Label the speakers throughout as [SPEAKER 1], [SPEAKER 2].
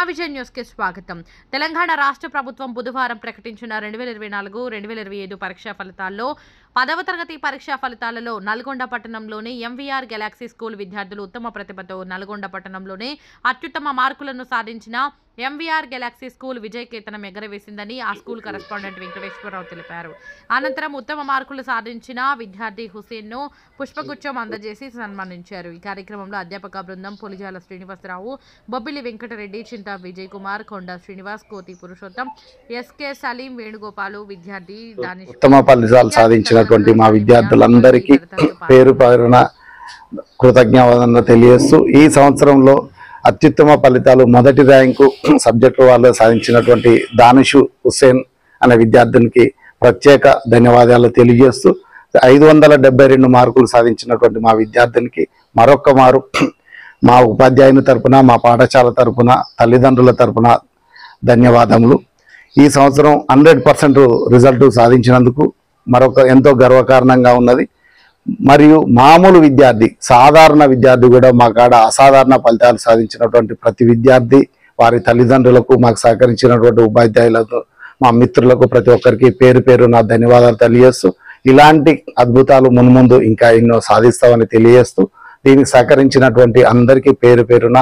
[SPEAKER 1] Vijay news కి స్వాగతం. తెలంగాణ రాష్ట్ర ప్రభుత్వం బుధవారం ప్రకటించిన 2024-2025 పరీక్షా ఫలితాల్లో 10వ తరగతి పరీక్షా ఫలితాలలో నల్గొండ పట్టణంలోని ఎంవీఆర్ గెలాక్సీ స్కూల్ విద్యార్థులు ఉత్తమ ప్రతిభతో నల్గొండ పట్టణంలోనే అత్యుత్తమ మార్కులను సాధించిన ఎంవీఆర్ గెలాక్సీ స్కూల్ విజయకేతనం ఎగరవేసిందని ఆ స్కూల్ కరెస్పాండెంట్ వెంకటేశ్వరరావు తెలిపారు. అనంతరం ఉత్తమ మార్కులు సాధించిన విద్యార్థి హుసేన్ను పుష్పగుచ్చం అందజేసి సన్మానించారు. ఈ కార్యక్రమంలో అధ్యాపక బృందం పొలిజాల శ్రీనివాసరావు, బొబ్బిలి వెంకటరెడ్డి, చింతా విజయ్ కుమార్, కొండ శ్రీనివాస్, కోతి పురుషోత్తం, ఎస్కే సలీం, వేణుగోపాలు, విద్యార్థి దానిష్
[SPEAKER 2] ఉత్తమ ఫలితాలు సాధించినటువంటి మా విద్యార్థులందరికీ పేరు పేరున కృతజ్ఞతలు తెలియజేస్తూ ఈ సంవత్సరంలో అత్యుత్తమ ఫలితాలు మొదటి ర్యాంకు సబ్జెక్టు వాళ్ళు సాధించినటువంటి దానిషు హుసేన్ అనే విద్యార్థునికి ప్రత్యేక ధన్యవాదాలు తెలియజేస్తూ 572 మార్కులు సాధించినటువంటి మా విద్యార్థునికి మరొక్క మారు మా ఉపాధ్యాయుని తరపున, మా పాఠశాల తరపున, తల్లిదండ్రుల తరపున ధన్యవాదములు. ఈ సంవత్సరం 100% రిజల్ట్ సాధించినందుకు మరొక ఎంతో గర్వకారణంగా ఉన్నది. మరియు మామూలు విద్యార్థి, సాధారణ విద్యార్థి కూడా మా కాడ అసాధారణ ఫలితాలు సాధించినటువంటి ప్రతి విద్యార్థి, వారి తల్లిదండ్రులకు, మాకు సహకరించినటువంటి ఉపాధ్యాయులకు, మా మిత్రులకు ప్రతి ఒక్కరికి పేరు పేరు నా ధన్యవాదాలు తెలియజేస్తూ ఇలాంటి అద్భుతాలు మున్ముందు ఇంకా ఎన్నో సాధిస్తామని తెలియజేస్తూ దీనికి సహకరించినటువంటి అందరికీ పేరు పేరున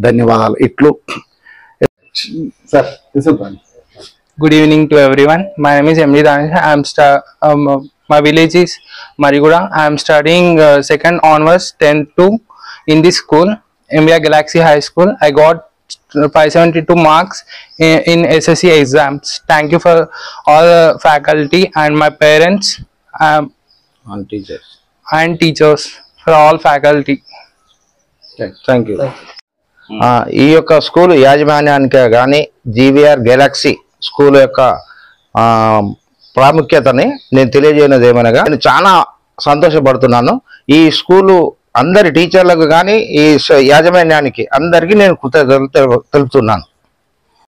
[SPEAKER 2] ధన్యవాదాలు. ఇట్లు sir.
[SPEAKER 3] Good evening to everyone. My name is MD Danish. My village is Mariguda. I am studying 2nd onwards 10th 2 in this school, MVR Galaxy High School. I got 572 marks in SSC exams. Thank you for all the faculty and my parents and teachers for all faculty.
[SPEAKER 2] Thank you.
[SPEAKER 4] ఈ యొక్క school యాజమాన్యానికి కానీ GVR Galaxy school యొక్క ప్రాముఖ్యతని నేను తెలియజేయనది ఏమనగా నేను చాలా సంతోషపడుతున్నాను. ఈ స్కూలు అందరి టీచర్లకు కానీ ఈ యాజమాన్యానికి అందరికీ నేను కృతజ్ఞతలు తెలుపుతున్నాను.